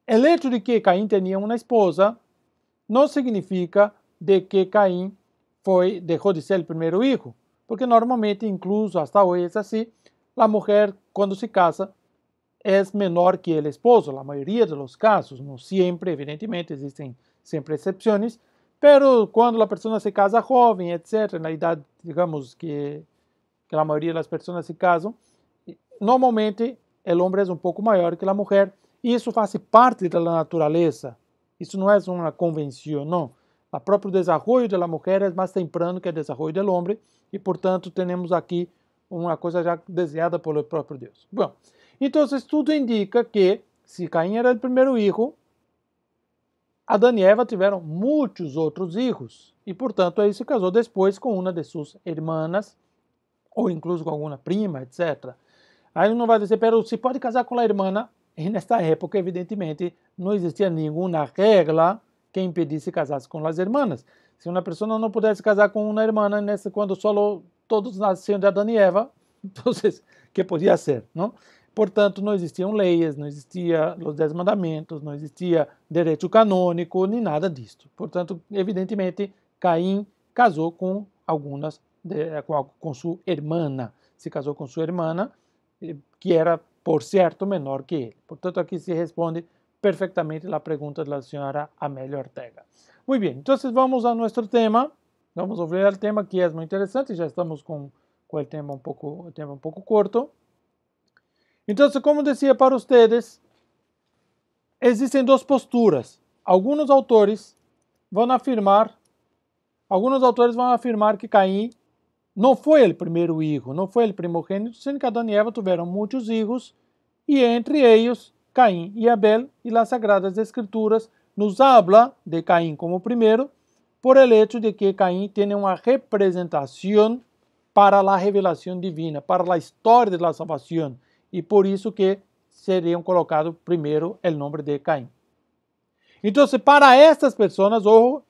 Speaker 1: O hecho de que Caim tinha uma esposa não significa de que Caim deixou de ser o primeiro filho, porque normalmente, incluso hasta hoje é assim, a mulher, quando se casa, é menor que o esposo, na maioria dos casos, não sempre, evidentemente, existem sempre exceções, mas quando a pessoa se casa jovem, etc., na idade, digamos, que a maioria das pessoas se casam, normalmente o homem é um pouco maior que a mulher, e isso faz parte da natureza. Isso não é uma convenção, não. O próprio desenvolvimento da mulher é mais temprano que o desenvolvimento do homem, e, portanto, temos aqui uma coisa já desejada pelo próprio Deus. Bom, então, tudo indica que, se Caim era o primeiro filho, Adão e Eva tiveram muitos outros filhos, e, portanto, ele se casou depois com uma de suas irmãs, ou incluso com alguma prima, etc. Aí não vai dizer, pero se pode casar com a irmã, e nesta época, evidentemente, não existia nenhuma regra que impedisse casar com as irmãs. Se uma pessoa não pudesse casar com uma irmã, quando só todos nasciam de Adão e Eva, então, que podia ser, não? Portanto, não existiam leis, não existiam os 10 mandamentos, não existia direito canônico, nem nada disso. Portanto, evidentemente, Caim casou com com sua irmã, se casou com sua irmã, que era, por certo, menor que ele. Portanto, aqui se responde perfeitamente a pergunta da senhora Amélia Ortega. Muito bem, então vamos a nosso tema, vamos ver o tema que é muito interessante, já estamos com o tema um pouco corto. Então, como dizia para vocês, existem duas posturas. Alguns autores vão afirmar que Caim não foi o primeiro filho, não foi o primogênito, sendo que Adão e Eva tiveram muitos filhos, e entre eles, Caim e Abel, e as Sagradas Escrituras nos habla de Caim como primeiro, por el hecho de que Caim tem uma representação para a revelação divina, para a história da salvação, e por isso que seriam colocados primeiro o nome de Caim. Então, para estas pessoas,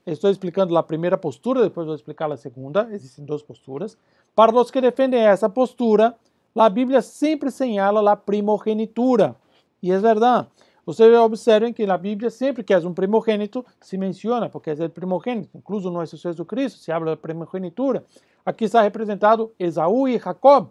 Speaker 1: estou explicando a primeira postura, depois vou explicar a segunda, existem duas posturas. Para os que defendem essa postura, a Bíblia sempre señala a primogenitura. E é verdade. Vocês observem que na Bíblia, sempre que é um primogênito, se menciona, porque é o primogênito. Incluso no Jesus Cristo se habla da primogenitura. Aqui está representado Esaú e Jacob.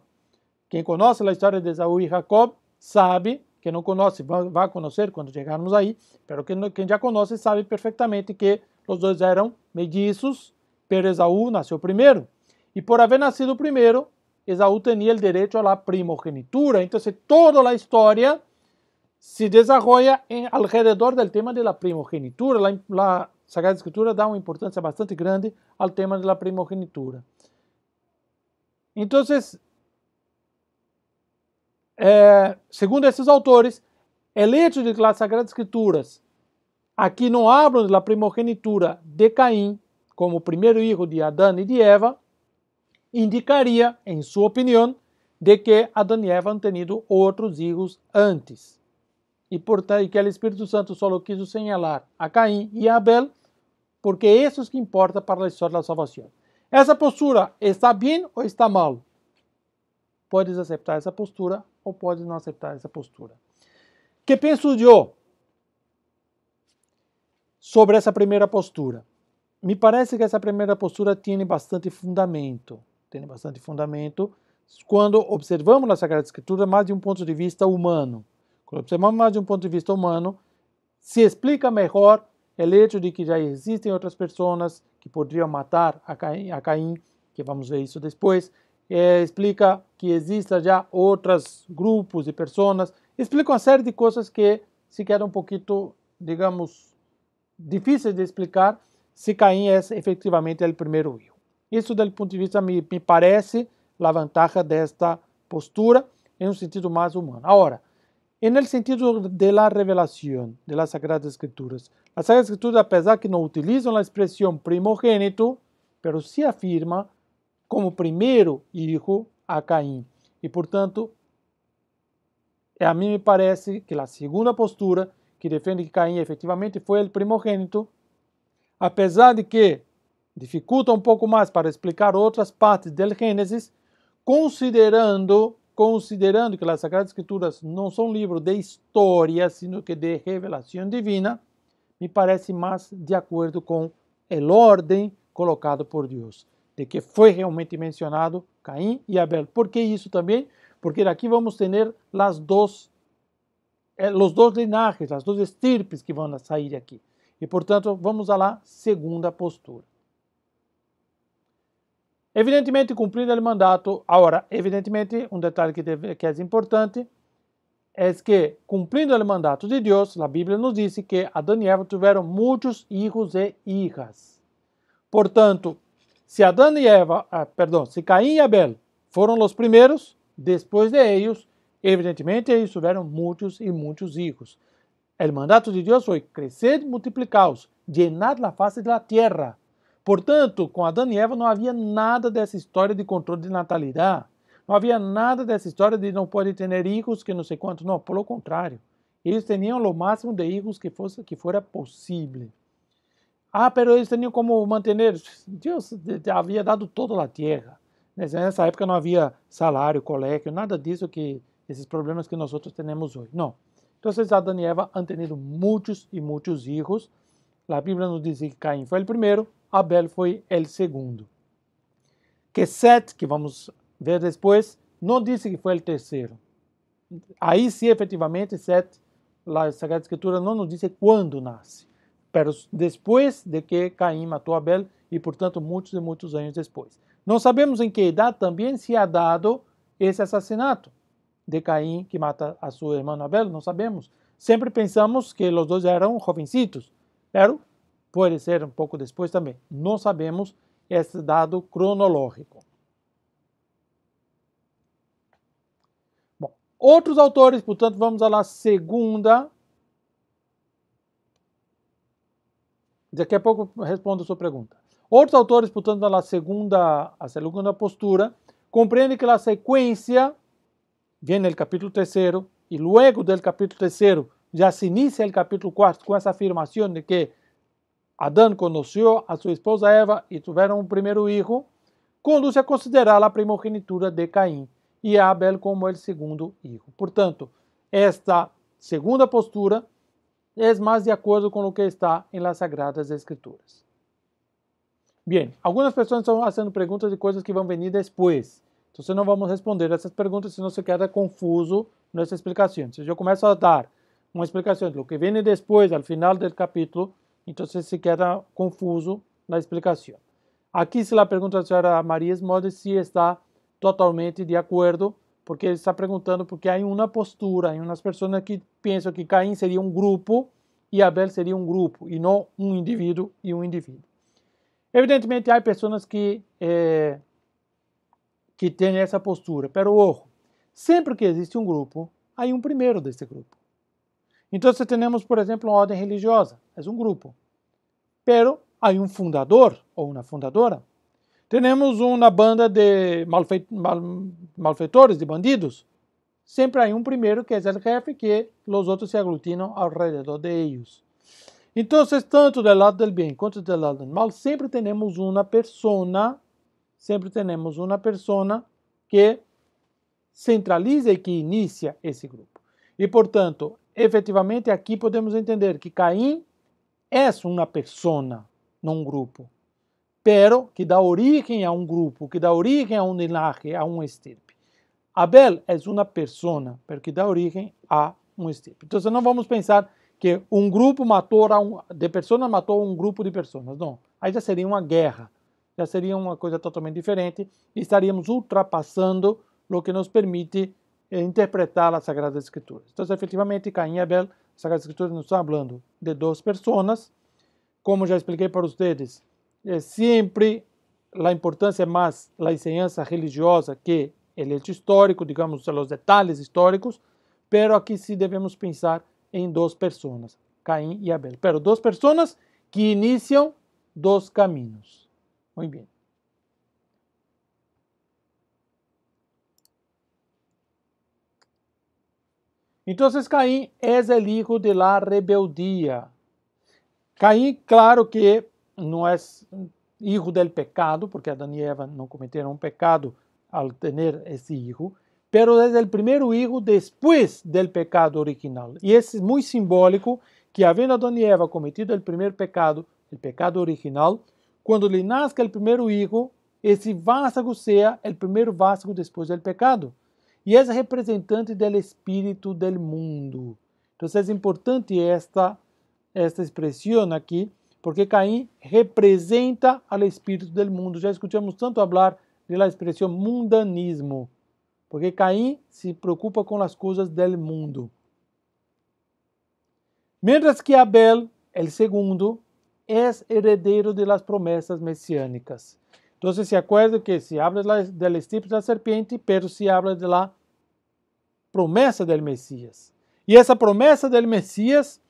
Speaker 1: Quem conhece a história de Esaú e Jacob sabe, quem não conhece vai conhecer quando chegarmos aí, mas quem já conhece sabe perfeitamente que os dois eram mellizos, pero Esaú nasceu primeiro. E por haver nascido primeiro, Esaú tenía el derecho a la primogenitura. Entonces, toda la historia se desarrolla alrededor del tema de la primogenitura. La Sagrada Escritura da una importancia bastante grande al tema de la primogenitura. Entonces, segundo esses autores, el hecho de que las Sagradas Escrituras aqui não hablam da primogenitura de Caim como primeiro filho de Adão e de Eva, indicaria, em sua opinião, de que Adão e Eva han tenido outros filhos antes. E, portanto, que o Espírito Santo só quis señalar a Caim e a Abel, porque é isso que importa para a história da salvação. Essa postura está bem ou está mal? Podes aceitar essa postura ou podes não aceitar essa postura. Que penso eu sobre essa primeira postura? Me parece que essa primeira postura tem bastante fundamento. Tem bastante fundamento quando observamos a Sagrada Escritura mais de um ponto de vista humano. Quando observamos mais de um ponto de vista humano, se explica melhor o hecho de que já existem outras pessoas que poderiam matar a Caim, que vamos ver isso depois. Explica que existem já outros grupos de pessoas. Explica uma série de coisas que se queda um pouquinho, digamos, difíceis de explicar se Caim é efetivamente o primeiro filho. Isso, do ponto de vista, me parece a vantagem desta postura em um sentido mais humano. Agora, no sentido da revelação das Sagradas Escrituras, as Sagradas Escrituras, apesar que não utilizam a expressão primogênito, pero se afirma como primeiro filho a Caim. E, portanto, a mim me parece que a segunda postura, que defende que Caim efetivamente foi o primogênito, apesar de que dificulta um pouco mais para explicar outras partes do Gênesis, considerando que as Sagradas Escrituras não são livros de história, sino que de revelação divina, me parece mais de acordo com a ordem colocado por Deus, de que foi realmente mencionado Caim e Abel. Por que isso também? Porque aqui vamos ter os dois linajes, as duas estirpes que vão sair aqui. E, portanto, vamos à segunda postura. Evidentemente, cumprindo o mandato, agora, evidentemente, um detalhe que é importante, é que, cumprindo o mandato de Deus, a Bíblia nos diz que Adão e Eva tiveram muitos filhos e hijas. Portanto, se Caim e Abel foram os primeiros, depois de eles, evidentemente, eles tiveram muitos e muitos hijos. O mandato de Deus foi crescer e multiplicar-os, llenar a face da terra. Portanto, com Adão e Eva não havia nada dessa história de controle de natalidade. Não havia nada dessa história de não pode ter filhos que não sei quanto. Não, pelo contrário. Eles tinham o máximo de filhos que fora possível. Pero eles tinham como manter. Deus havia dado toda a terra. Nessa época não havia salário, colégio, nada disso esses problemas que nós temos hoje. Não. Então, Adão e Eva han tenido muitos e muitos filhos. A Bíblia nos diz que Caim foi o primeiro, Abel foi o segundo. Que Sete, que vamos ver depois, não disse que foi o terceiro. Aí sim, efetivamente, Sete, a Sagrada Escritura não nos diz quando nasce, mas depois de que Caim matou Abel e, portanto, muitos e muitos anos depois. Não sabemos em que idade também se ha dado esse assassinato de Caim, que mata a seu irmão Abel, não sabemos. Sempre pensamos que os dois eram jovencitos, pero pode ser um pouco depois também. Não sabemos esse dado cronológico. Bom, outros autores, portanto, vamos à segunda. Daqui a pouco respondo a sua pergunta. Outros autores, portanto, a segunda postura, compreendem que a sequência vem no capítulo 3 e luego do capítulo 3 já se inicia o capítulo 4 com essa afirmação de que Adão conheceu a sua esposa Eva e tiveram um primeiro filho, conduz a considerar a primogenitura de Caim e a Abel como o segundo filho. Portanto, esta segunda postura é mais de acordo com o que está em las Sagradas Escrituras. Bem, algumas pessoas estão fazendo perguntas de coisas que vão vir depois. Então, não vamos responder essas perguntas, senão se queda confuso nessa explicação. Se eu começo a dar uma explicação do que vem depois, ao final do capítulo, então se queda confuso na explicação. Aqui, se a pergunta da senhora Maria Esmode, se está totalmente de acordo, porque ele está perguntando porque há uma postura, há umas pessoas que pensam que Caim seria um grupo e Abel seria um grupo, e não um indivíduo e um indivíduo. Evidentemente, há pessoas que têm essa postura, pero ojo, sempre que existe um grupo, há um primeiro desse grupo. Então, se temos, por exemplo, uma ordem religiosa, é um grupo, pero há um fundador ou uma fundadora. Temos uma banda de malfeitores, de bandidos. Sempre há um primeiro que é o jefe, que os outros se aglutinam ao redor de eles. Então, tanto do lado do bem quanto do lado do mal, sempre temos uma persona que centraliza e que inicia esse grupo. E, portanto, efetivamente, aqui podemos entender que Caim é uma persona, não um grupo, pero que dá origem a um grupo, que dá origem a um linaje, a um estirpe. Abel é uma persona, pero que dá origem a um estirpe. Então, não vamos pensar que um grupo de pessoas matou um grupo de pessoas. Não, aí já seria uma guerra, já seria uma coisa totalmente diferente e estaríamos ultrapassando o que nos permite interpretar as Sagradas Escrituras. Então, efetivamente, Caim e Abel, as Sagradas Escrituras nos estão falando de duas pessoas. Como já expliquei para vocês, sempre a importância é mais a enseñança religiosa que o hecho histórico, digamos, os detalhes históricos, pero aqui sim devemos pensar em duas pessoas, Caim e Abel. Pero duas pessoas que iniciam dois caminhos. Muito bem. Então, Caim é o hijo de la rebeldia. Caim, claro que não é hijo del pecado, porque Adão e Eva não cometeram um pecado ao ter esse hijo, pero é o primeiro hijo depois del pecado original. E é muito simbólico que, havendo Adão e Eva cometido o primeiro pecado, o pecado original, quando lhe nasce o primeiro hijo, esse vástago seja o primeiro vástago depois do pecado. E é representante do espírito del mundo. Então, é importante esta expressão aqui, porque Caim representa o espírito del mundo. Já escutamos tanto falar da expressão mundanismo, porque Caim se preocupa com as coisas del mundo. Mientras que Abel, el segundo, é heredero de las promessas mesiânicas. Então, se acuerda que se habla del estirpe da serpiente, pero se habla de la promessa del Messias. E essa promessa del Messias,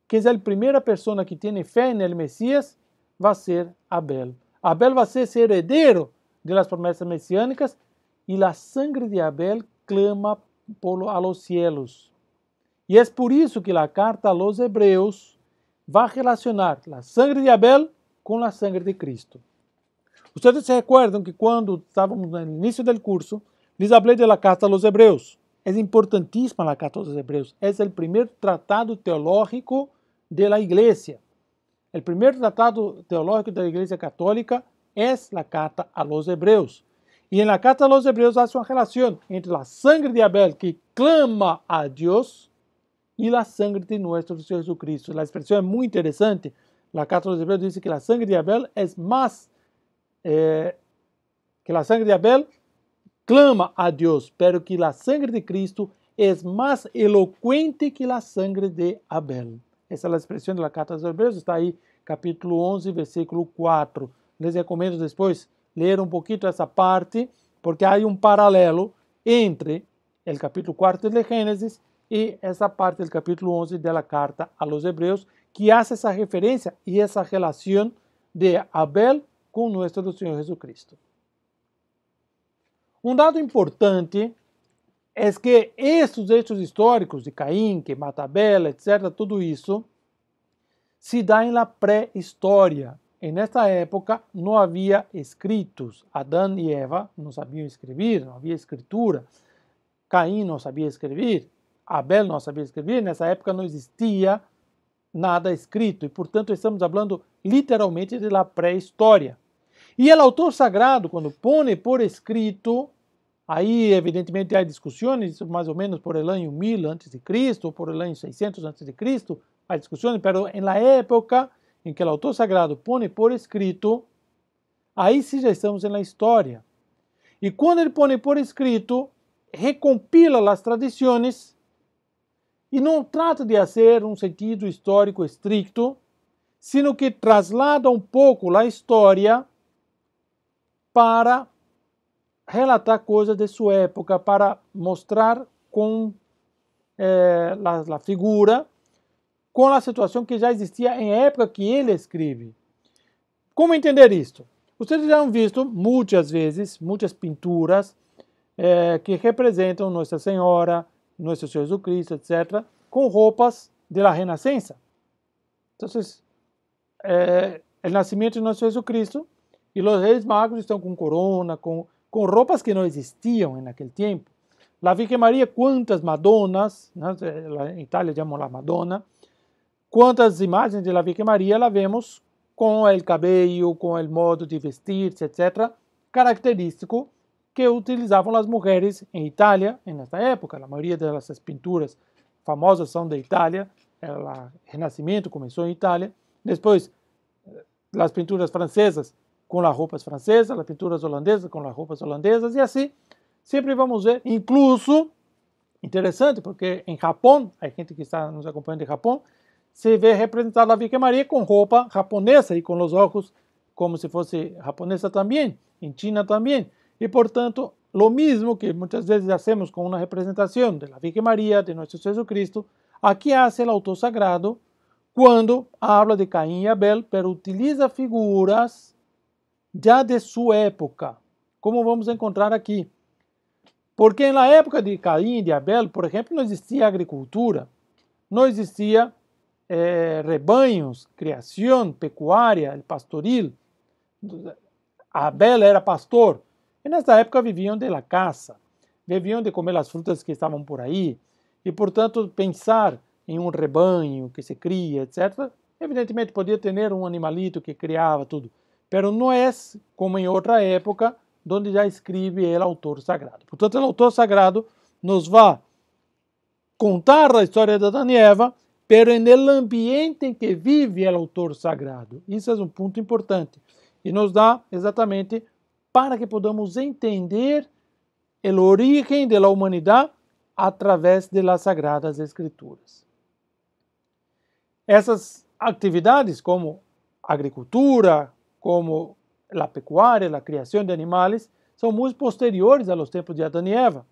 Speaker 1: que é a primeira pessoa que tem fé no Messias, vai ser Abel. Abel vai ser esse herdeiro de las promessas messiânicas e a sangre de Abel clama a los cielos. E é por isso que a carta a los Hebreus vai relacionar a sangre de Abel com a sangre de Cristo. Vocês se recordam que quando estávamos no início do curso, les hablé de la carta a los Hebreus. É importantíssima a carta a los Hebreus. É o primeiro tratado teológico da Igreja. O primeiro tratado teológico da Igreja Católica é a carta a los Hebreus. E na carta a los Hebreus há uma relação entre a sangre de Abel, que clama a Deus, e a sangre de nosso Senhor Jesucristo. A expressão é muito interessante. A carta a los Hebreus diz que a sangre de Abel é mais que a sangre de Abel clama a Deus, pero que a sangre de Cristo é mais eloquente que a sangre de Abel. Essa é a expressão da carta aos Hebreus, está aí, capítulo 11, versículo 4. Les recomendo depois ler um pouquinho essa parte, porque há um paralelo entre o capítulo 4 de Gênesis e essa parte do capítulo 11 da carta a los Hebreus, que faz essa referência e essa relação de Abel com nosso Senhor Jesucristo. Um dado importante é que estes hechos históricos de Caim, que mata Abel, etc., tudo isso se dá na pré-história. E nesta época não havia escritos. Adão e Eva não sabiam escrever, não havia escritura. Caim não sabia escrever, Abel não sabia escrever. Nessa época não existia nada escrito e, portanto, estamos falando literalmente da pré-história. E o autor sagrado, quando põe por escrito, aí evidentemente há discussões, mais ou menos por el ano 1000 a.C., ou por el ano 600 a.C., há discussões, mas na época em que o autor sagrado põe por escrito, aí sim já estamos na história. E quando ele põe por escrito, recompila as tradições e não trata de fazer um sentido histórico estricto, sino que traslada um pouco a história para relatar coisas de sua época, para mostrar com a figura, com a situação que já existia em época que ele escreve. Como entender isto? Vocês já han visto muitas vezes, muitas pinturas que representam Nossa Senhora, Nosso Senhor Jesus Cristo, etc., com roupas da Renascença. Então, o nascimento de Nosso Jesus Cristo e os Reis Magos estão com corona, com roupas que não existiam naquele tempo. A Virgem Maria, quantas Madonas, né? Em Itália chamam la Madonna, quantas imagens da Virgem Maria la vemos com o cabelo, com o modo de vestir-se, etc., característico que utilizavam as mulheres em Itália nessa época. A maioria dessas pinturas famosas são da Itália, o Renascimento começou em Itália, depois as pinturas francesas com as roupas francesas, as pinturas holandesas com as roupas holandesas, e assim sempre vamos ver, incluso, interessante, porque em Japão, a gente que está nos acompanhando de Japão, se vê representada a Virgem Maria com roupa japonesa e com os olhos como se fosse japonesa também, em China também. E, portanto, lo mesmo que muitas vezes hacemos com uma representação da Virgem Maria, de Nosso Jesus Cristo, aqui hace o autor sagrado quando habla de Caim e Abel, pero utiliza figuras já de sua época, como vamos encontrar aqui. Porque na época de Caim e de Abel, por exemplo, não existia agricultura, não existia rebanhos, criação, pecuária, pastoril. Abel era pastor. E nessa época viviam de la caça, viviam de comer as frutas que estavam por aí. E, portanto, pensar em um rebanho que se cria, etc., evidentemente podia ter um animalito que criava tudo. Mas não é como em outra época, onde já escreve o autor sagrado. Portanto, o autor sagrado nos vai contar a história de Adão e Eva, pero no ambiente em que vive o autor sagrado. Isso é um ponto importante. E nos dá exatamente para que podamos entender o origem da humanidade através das Sagradas Escrituras. Essas atividades, como a agricultura, como a pecuária, a criação de animais, são muito posteriores aos tempos de Adão e Eva,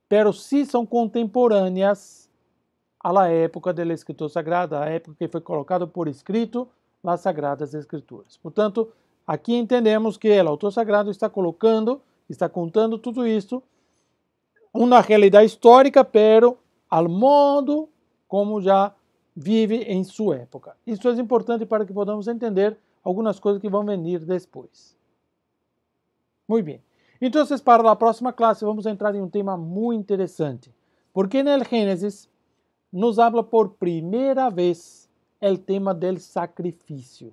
Speaker 1: pero sim são contemporâneas à época da Escritura Sagrada, a época que foi colocado por escrito nas Sagradas Escrituras. Portanto, aqui entendemos que o autor sagrado está contando tudo isso, uma realidade histórica, pero ao modo como já vive em sua época. Isso é importante para que podamos entender algumas coisas que vão vir depois. Muito bem. Então, para a próxima classe, vamos entrar em um tema muito interessante, porque no Gênesis nos habla por primeira vez o tema do sacrifício.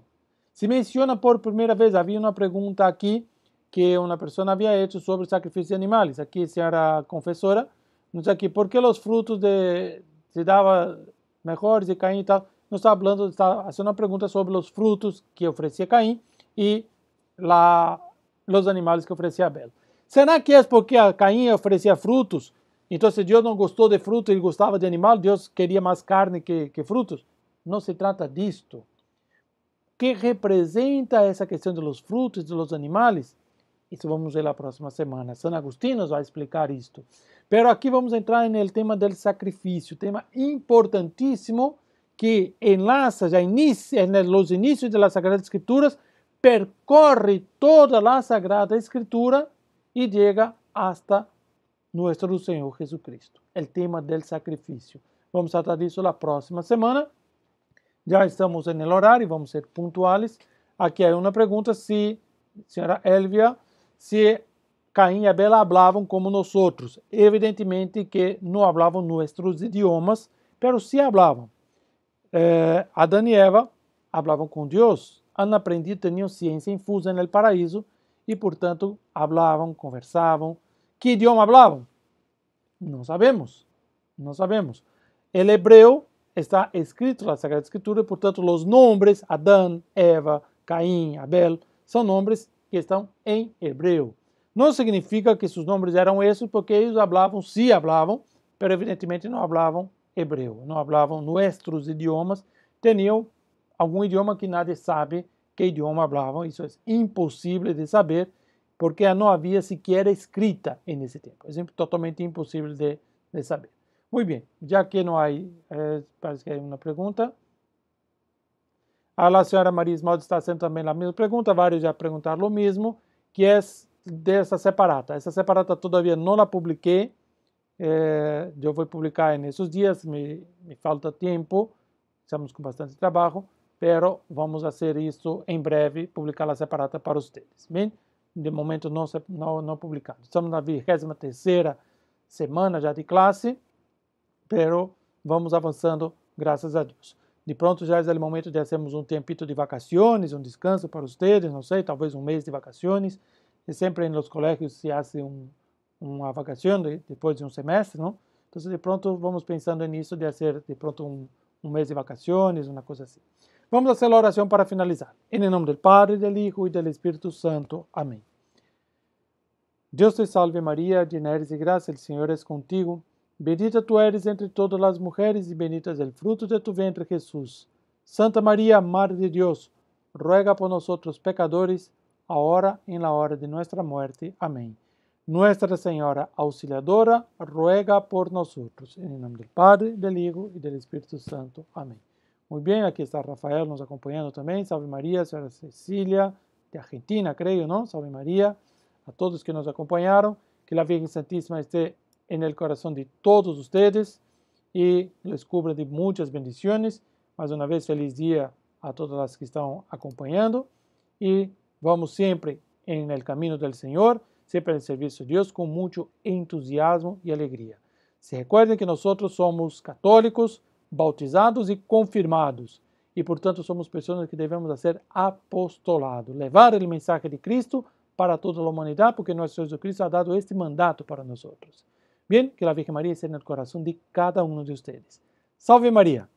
Speaker 1: Se menciona por primeira vez, havia uma pergunta aqui que uma pessoa havia feito sobre o sacrifício de animais. Aqui, senhora confessora, nos aqui, por que os frutos se davam melhores de Caim e tal? Nos está falando, está fazendo uma pergunta sobre os frutos que oferecia Caim e os animais que oferecia Abel. Será que é porque Caim oferecia frutos? Então, se Deus não gostou de fruto, ele gostava de animal, Deus queria mais carne que frutos? Não se trata disto. O que representa essa questão dos frutos e dos animais? Isso vamos ver na próxima semana. São Agostinho nos vai explicar isto. Pero aqui vamos entrar no tema do sacrifício, tema importantíssimo que enlaça, já inicia nos inícios das Sagradas Escrituras, percorre toda a Sagrada Escritura e chega hasta nosso Senhor Jesucristo. O tema do sacrifício. Vamos tratar disso na próxima semana. Já estamos no horário, vamos ser pontuais. Aqui há uma pergunta, senhora Elvia, se Caim e Abel falavam como nós outros. Evidentemente que não falavam nossos idiomas, mas sim falavam. Adão e Eva falavam com Deus, han aprendido, tinham ciência infusa no paraíso e, portanto, falavam, conversavam. Que idioma falavam? Não sabemos, não sabemos. O hebreu está escrito na Sagrada Escritura, portanto, os nomes Adão, Eva, Caim, Abel, são nomes que estão em hebreu. Não significa que seus nomes eram esses, porque eles hablavam, sim hablavam, mas evidentemente não hablavam hebreu, não hablavam nossos idiomas, tinham algum idioma que nadie sabe que idioma hablavam, isso é impossível de saber, porque não havia sequer escrita nesse tempo, é totalmente impossível de saber. Muito bem, já que não há, parece que há uma pergunta. A senhora Maria Esmaldi está haciendo também a mesma pergunta, vários já perguntaram o mesmo, que é dessa separata. Essa separata todavia não la publiquei, eu vou publicar nesses dias, me falta tempo, estamos com bastante trabalho, pero vamos fazer isso em breve, publicar a separata para vocês. Bem, de momento não publicado. Estamos na 23ª semana já de classe, pero vamos avançando, graças a Deus. De pronto já é o momento de fazermos um tempito de vacações, um descanso para vocês, não sei, talvez um mês de vacações. E sempre nos colégios se faz uma vacação depois de um semestre, não? Então, de pronto, vamos pensando nisso de fazer, de pronto, um mês de vacações, uma coisa assim. Vamos fazer a oração para finalizar. Em nome do Padre, do Hijo e do Espírito Santo. Amém. Deus te salve Maria, llena eres de graça, o Senhor é contigo. Bendita tu eres entre todas as mulheres e bendito é o fruto de tu ventre, Jesús. Santa Maria, Madre de Deus, ruega por nós pecadores, ahora en la hora de nuestra muerte. Amén. Nuestra Señora Auxiliadora, ruega por nosotros. En el nombre del Padre, del Hijo y del Espíritu Santo. Amén. Muy bien, aquí está Rafael nos acompañando también. Salve María, Señora Cecilia, de Argentina, creo, ¿no? Salve María. A todos que nos acompañaron. Que la Virgen Santísima esté en el corazón de todos ustedes y les cubra de muchas bendiciones. Mais uma vez, feliz dia a todas as que estão acompanhando e vamos sempre en el camino del Señor, siempre en servicio de Dios, con mucho entusiasmo y alegría. Se recuerden que nosotros somos católicos, bautizados y confirmados, y por tanto somos personas que debemos hacer apostolado, levar el mensaje de Cristo para toda la humanidad, porque nuestro Jesucristo ha dado este mandato para nosotros. Bien, que la Virgen María esté en el corazón de cada uno de ustedes. Salve María.